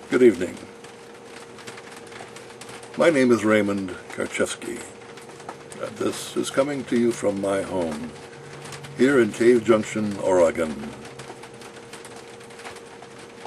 Good evening. My name is Raymond Karchevsky. This is coming to you from my home, here in Cave Junction, Oregon.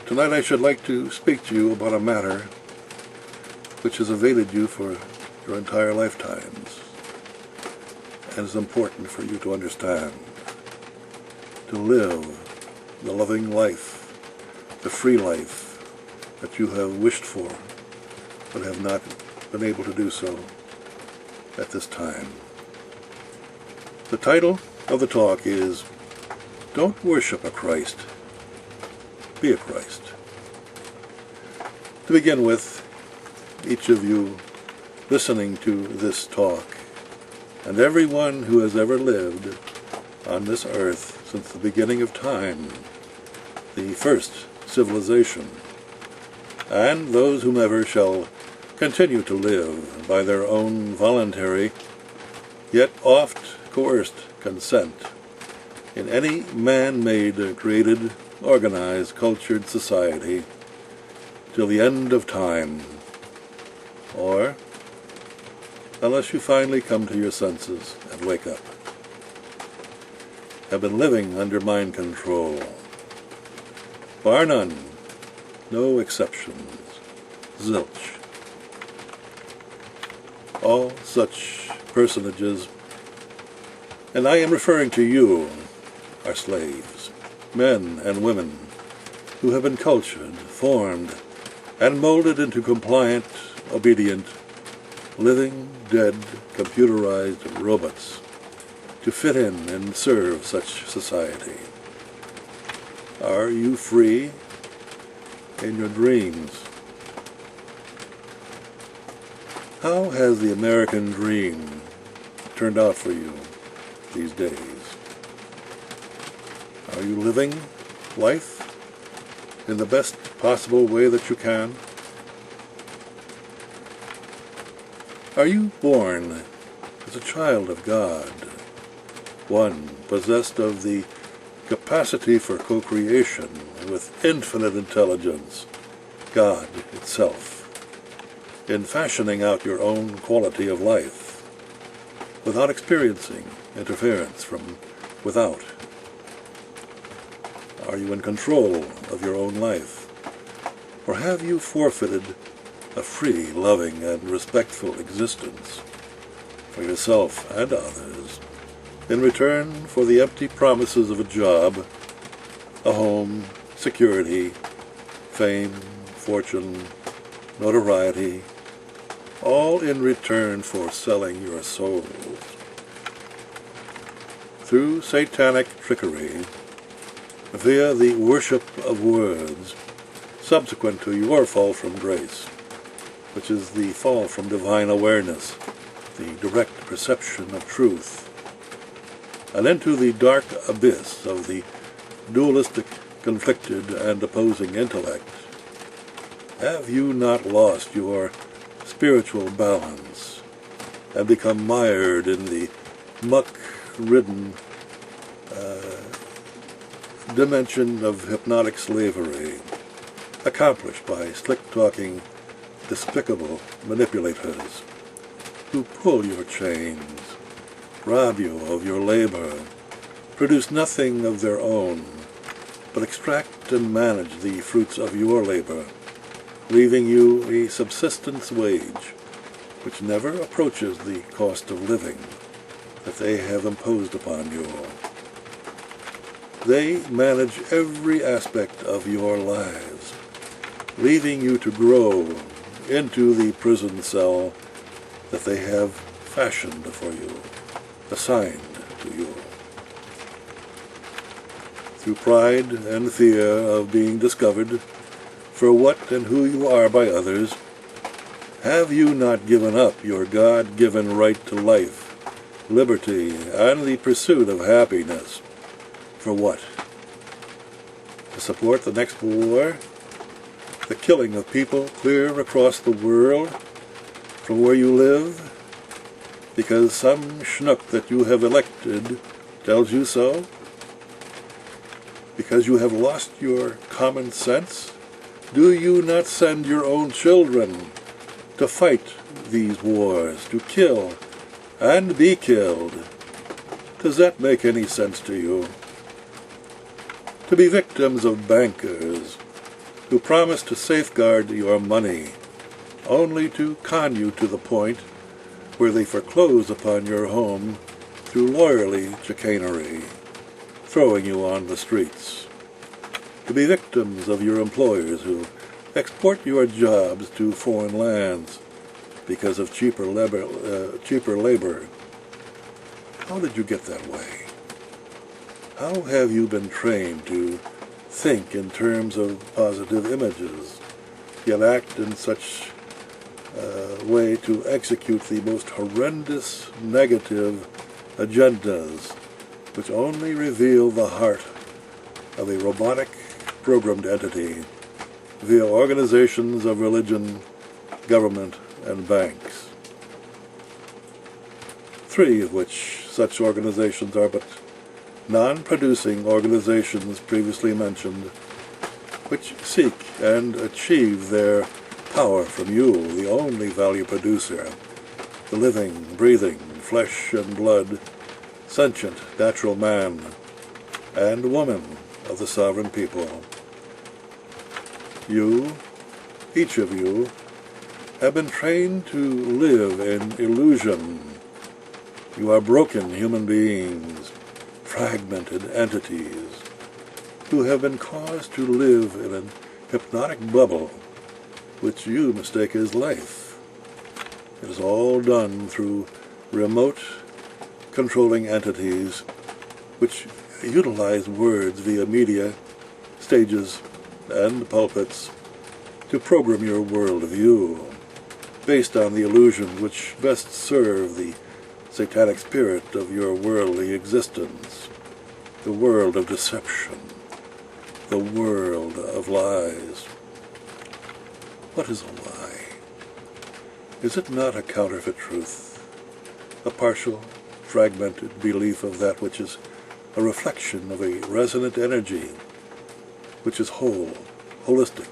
Tonight I should like to speak to you about a matter which has evaded you for your entire lifetimes, and is important for you to understand. To live the loving life, the free life that you have wished for, but have not been able to do so at this time. The title of the talk is, Don't Worship a Christ, Be a Christ. To begin with, each of you listening to this talk, and everyone who has ever lived on this earth since the beginning of time, the first civilization, and those whomever shall continue to live by their own voluntary, yet oft coerced consent in any man-made, created, organized, cultured society till the end of time, or unless you finally come to your senses and wake up, have been living under mind control. Bar none, no exceptions, zilch. All such personages, and I am referring to you, are slaves, men and women, who have been cultured, formed, and molded into compliant, obedient, living, dead, computerized robots to fit in and serve such society. Are you free in your dreams? How has the American dream turned out for you these days? Are you living life in the best possible way that you can? Are you born as a child of God, one possessed of the capacity for co-creation with infinite intelligence, God itself, in fashioning out your own quality of life, without experiencing interference from without? Are you in control of your own life, or have you forfeited a free, loving, and respectful existence for yourself and others in return for the empty promises of a job, a home, security, fame, fortune, notoriety, all in return for selling your souls? Through satanic trickery, via the worship of words, subsequent to your fall from grace, which is the fall from divine awareness, the direct perception of truth, and into the dark abyss of the dualistic, conflicted, and opposing intellect, have you not lost your spiritual balance and become mired in the muck-ridden dimension of hypnotic slavery, accomplished by slick-talking, despicable manipulators who pull your chains, rob you of your labor, produce nothing of their own, but extract and manage the fruits of your labor, leaving you a subsistence wage which never approaches the cost of living that they have imposed upon you. They manage every aspect of your lives, leaving you to grow into the prison cell that they have fashioned for you, assigned to you. Through pride and fear of being discovered for what and who you are by others, have you not given up your God-given right to life, liberty, and the pursuit of happiness? For what? To support the next war? The killing of people clear across the world from where you live? Because some schnook that you have elected tells you so? Because you have lost your common sense Do you not send your own children to fight these wars, to kill and be killed? Does that make any sense to you? To be victims of bankers who promise to safeguard your money, only to con you to the point where they foreclose upon your home through lawyerly chicanery, throwing you on the streets. To be victims of your employers who export your jobs to foreign lands because of cheaper labor. How did you get that way? How have you been trained to think in terms of positive images, yet act in such a way to execute the most horrendous negative agendas, which only reveal the heart of a robotic programmed entity via organizations of religion, government, and banks? 3 of which such organizations are but non-producing organizations previously mentioned, which seek and achieve their power from you, the only value producer, the living, breathing, flesh and blood, sentient, natural man and woman of the sovereign people. You, each of you, have been trained to live in illusion. You are broken human beings, fragmented entities, who have been caused to live in a hypnotic bubble which you mistake as life. It is all done through remote controlling entities which utilize words via media, stages, and pulpits to program your worldview based on the illusions which best serve the satanic spirit of your worldly existence, the world of deception, the world of lies. What is a lie? Is it not a counterfeit truth, a partial, fragmented belief of that which is a reflection of a resonant energy, which is whole, holistic,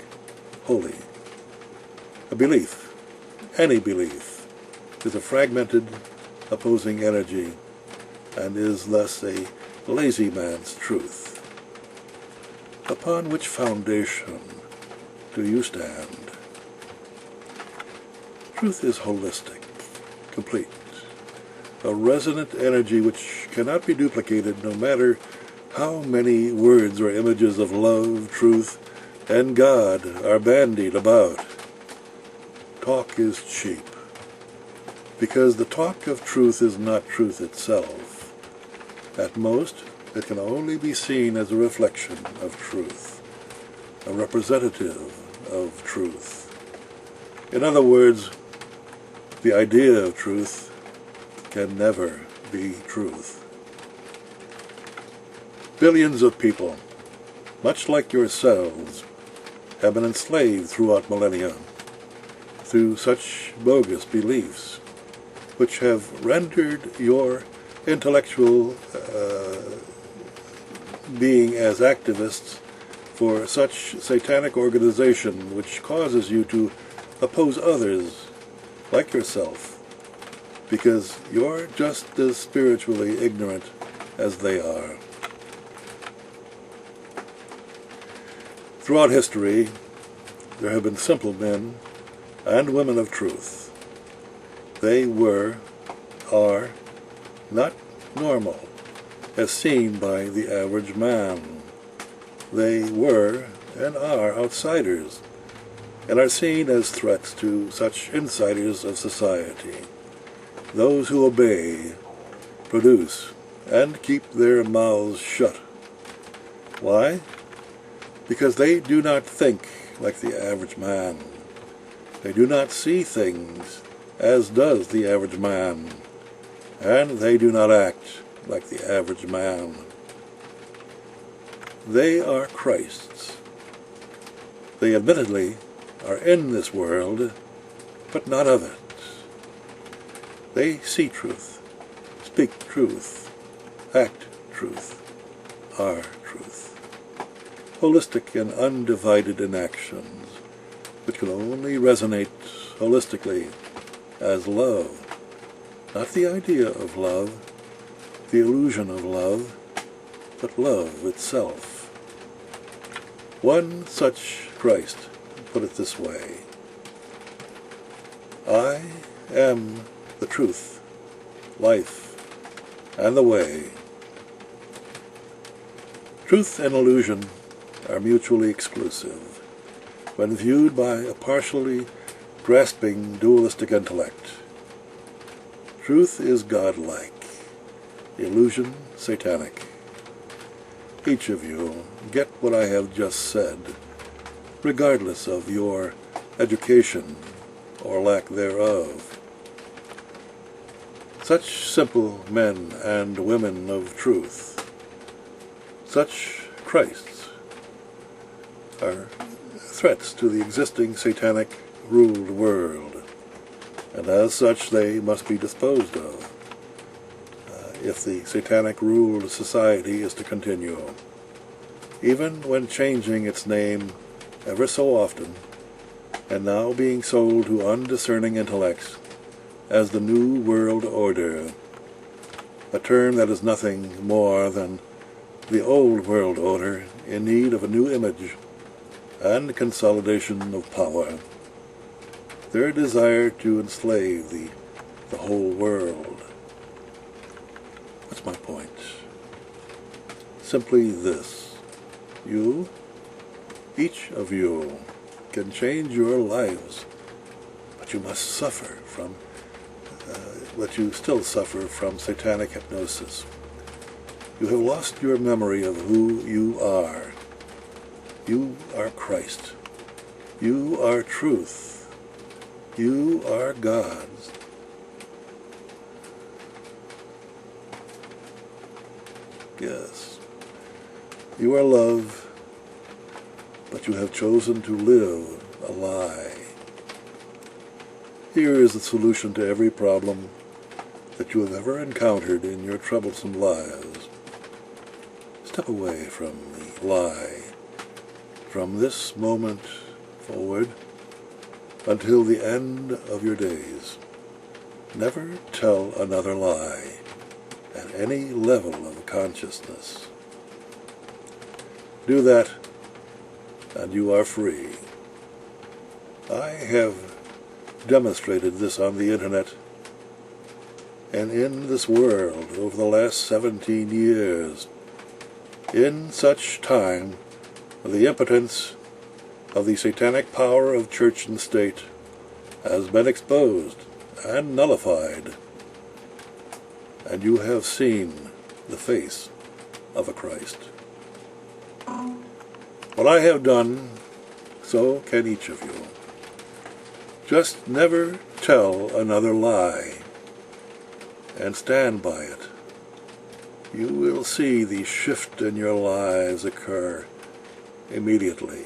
holy? A belief, any belief, is a fragmented, opposing energy, and is thus a lazy man's truth. Upon which foundation do you stand? Truth is holistic, complete, a resonant energy which cannot be duplicated no matter how many words or images of love, truth, and God are bandied about. Talk is cheap, because the talk of truth is not truth itself. At most, it can only be seen as a reflection of truth, a representative of truth. In other words, the idea of truth can never be truth. Billions of people, much like yourselves, have been enslaved throughout millennia through such bogus beliefs, which have rendered your intellectual being as activists for such satanic organization which causes you to oppose others like yourself, because you're just as spiritually ignorant as they are. Throughout history, there have been simple men and women of truth. They are not normal, as seen by the average man. They were and are outsiders, and are seen as threats to such insiders of society, those who obey, produce, and keep their mouths shut. Why? Because they do not think like the average man. They do not see things as does the average man, and they do not act like the average man. They are Christ's. They admittedly are in this world, but not of it. They see truth, speak truth, act truth, are truth. holistic and undivided in actions, which can only resonate holistically as love. Not the idea of love, the illusion of love, but love itself. One such Christ put it this way: I am the truth, life, and the way. Truth and illusion are mutually exclusive when viewed by a partially grasping dualistic intellect. Truth is godlike, illusion satanic. Each of you get what I have just said, regardless of your education or lack thereof. Such simple men and women of truth, such Christs, are threats to the existing satanic-ruled world, and as such they must be disposed of if the satanic-ruled society is to continue, even when changing its name ever so often, and now being sold to undiscerning intellects as the New World Order, a term that is nothing more than the Old World Order in need of a new image and consolidation of power. Their desire to enslave the whole world. What's my point? Simply this: you, each of you, can change your lives, but you must suffer from, but you still suffer from satanic hypnosis. You have lost your memory of who you are. You are Christ. You are truth. You are God's. Yes, you are love, but you have chosen to live a lie. Here is the solution to every problem that you have ever encountered in your troublesome lives. Step away from the lie, from this moment forward until the end of your days. Never tell another lie at any level of consciousness. Do that, and you are free. I have demonstrated this on the internet and in this world over the last 17 years. In such time, the impotence of the satanic power of church and state has been exposed and nullified, and you have seen the face of a Christ. What I have done, so can each of you. Just never tell another lie, and stand by it. You will see the shift in your lives occur immediately.